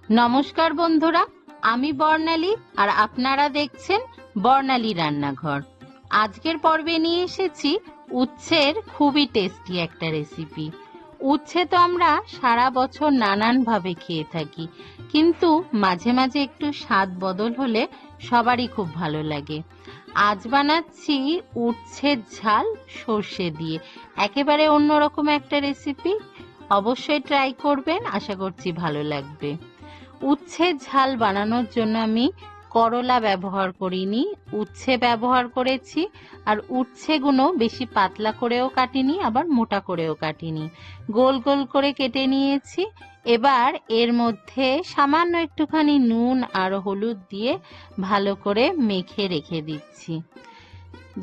নমস্কার বন্ধুরা, আমি বর্ণালী আর আপনারা দেখছেন বর্ণালী রান্নাঘর। আজকের পর্বে নিয়ে এসেছি উচ্ছের খুবই টেস্টি একটা রেসিপি। উচ্ছে তো আমরা সারা বছর নানানভাবে খেয়ে থাকি, কিন্তু মাঝে মাঝে একটু স্বাদ বদল হলে সবারই খুব ভালো লাগে। আজ বানাচ্ছি উচ্ছের ঝাল সর্ষে দিয়ে, একেবারে অন্যরকম একটা রেসিপি। অবশ্যই ট্রাই করবেন, আশা করছি ভালো লাগবে। উচ্ছের ঝাল বানানোর জন্য আমি করলা ব্যবহার করিনি, উচ্ছে ব্যবহার করেছি। আর উচ্ছেগুলো বেশি পাতলা করেও কাটিনি, আবার মোটা করেও কাটিনি, গোল গোল করে কেটে নিয়েছি। এবার এর মধ্যে সামান্য একটুখানি নুন আর হলুদ দিয়ে ভালো করে মেখে রেখে দিচ্ছি।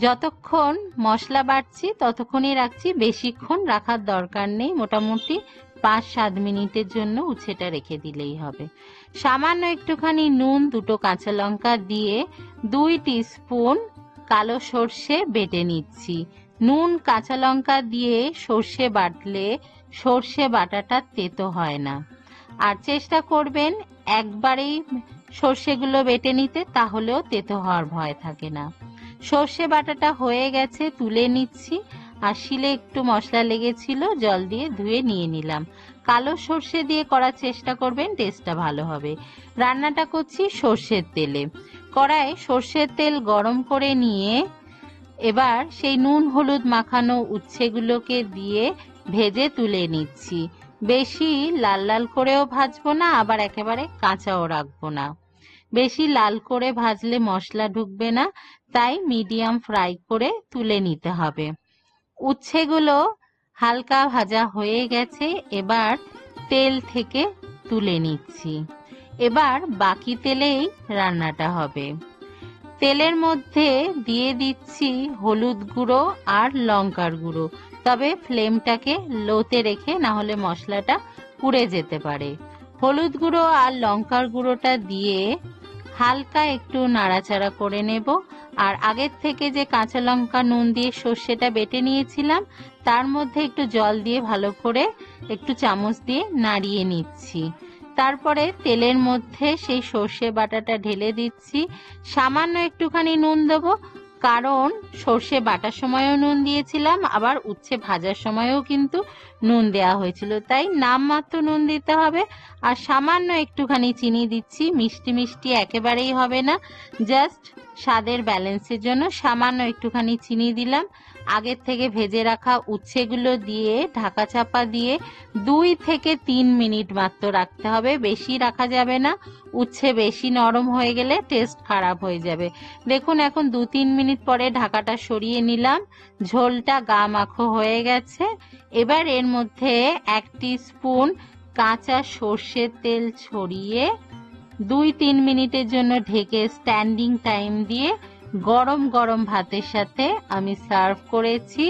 যতক্ষণ মশলা বাটছি ততক্ষণই রাখছি, বেশিক্ষণ রাখার দরকার নেই। মোটামুটি 5-7 মিনিটের জন্য উচ্ছেটা রেখে দিলেই হবে। সামান্য একটুখানি নুন, 2টো কাঁচা লঙ্কা দিয়ে 2 টিস্পুন কালো সর্ষে বেটে নিচ্ছি। নুন কাঁচা লঙ্কা দিয়ে সর্ষে বাটলে সর্ষে বাটাটা তেতো হয় না। আর চেষ্টা করবেন একবারেই সর্ষেগুলো বেটে নিতে, তাহলেও তেতো হওয়ার ভয় থাকে না। সর্ষে বাটাটা হয়ে গেছে, তুলে নিচ্ছি। আর শিলে একটু মশলা লেগেছিল, জল দিয়ে ধুয়ে নিয়ে নিলাম। কালো সর্ষে দিয়ে করার চেষ্টা করবেন, টেস্টটা ভালো হবে। রান্নাটা করছি সর্ষের তেলে। কড়াই সর্ষের তেল গরম করে নিয়ে এবার সেই নুন হলুদ মাখানো উচ্ছেগুলোকে দিয়ে ভেজে তুলে নিচ্ছি। বেশি লাল লাল করেও ভাজবো না, আবার একেবারে কাঁচাও রাখবো না। বেশি লাল করে ভাজলে মশলা ঢুকবে না, তাই মিডিয়াম ফ্রাই করে তুলে নিতে হবে। উচ্ছেগুলো হালকা ভাজা হয়ে গেছে, এবার তেল থেকে তুলে নিচ্ছি। এবার বাকি তেলেই রান্নাটা হবে। তেলের মধ্যে দিয়ে দিচ্ছি হলুদ গুঁড়ো আর লঙ্কার গুঁড়ো, তবে ফ্লেমটাকে লোতে রেখে, না হলে মশলাটা পুড়ে যেতে পারে। হলুদ গুঁড়ো আর লঙ্কার গুঁড়োটা দিয়ে হালকা একটু নাড়াচাড়া করে নেব। আর আগের থেকে যে কাঁচা লঙ্কা নুন দিয়ে সর্ষেটা বেটে নিয়েছিলাম, তার মধ্যে একটু জল দিয়ে ভালো করে একটু চামচ দিয়ে নাড়িয়ে নিচ্ছি। তারপরে তেলের মধ্যে সেই সর্ষে বাটাটা ঢেলে দিচ্ছি। সামান্য একটুখানি নুন দেবো, কারণ সর্ষে বাটার সময়ও নুন দিয়েছিলাম, আবার উচ্ছে ভাজার সময়ও কিন্তু নুন দেওয়া হয়েছিল, তাই নামমাত্র নুন দিতে হবে। আর সামান্য একটুখানি চিনি দিচ্ছি, মিষ্টি মিষ্টি একেবারেই হবে না, জাস্ট স্বাদের ব্যালেন্সের জন্য সামান্য একটুখানি চিনি দিলাম। আগের থেকে ভেজে রাখা উচ্ছেগুলো দিয়ে ঢাকা চাপা দিয়ে 2 থেকে 3 মিনিট মাত্র রাখতে হবে, বেশি রাখা যাবে না। উচ্ছে বেশি নরম হয়ে গেলে টেস্ট খারাপ হয়ে যাবে। দেখুন, এখন 2-3 মিনিট পরে ঢাকাটা সরিয়ে নিলাম, ঝোলটা গা মাখো হয়ে গেছে। এবার এর মধ্যে 1 টিস্পুন কাঁচা সর্ষের তেল ছড়িয়ে 2-3 মিনিটের জন্য ঢেকে স্ট্যান্ডিং টাইম দিয়ে গরম গরম ভাতের সাথে আমি সার্ভ করেছি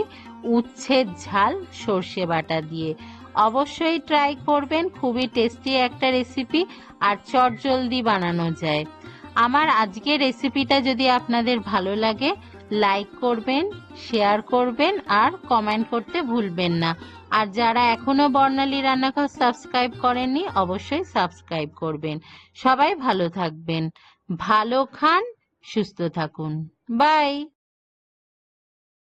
উচ্ছের ঝাল সর্ষে বাটা দিয়ে। অবশ্যই ট্রাই করবেন, খুবই টেস্টি একটা রেসিপি আর চটজলদি বানানো যায়। আমার আজকের রেসিপিটা যদি আপনাদের ভালো লাগে, লাইক করবেন, শেয়ার করবেন আর কমেন্ট করতে ভুলবেন না। আর যারা এখনো বর্ণালী রান্নাঘর সাবস্ক্রাইব করেননি, অবশ্যই সাবস্ক্রাইব করবেন। সবাই ভালো থাকবেন, ভালো খান, সুস্থ থাকুন। বাই।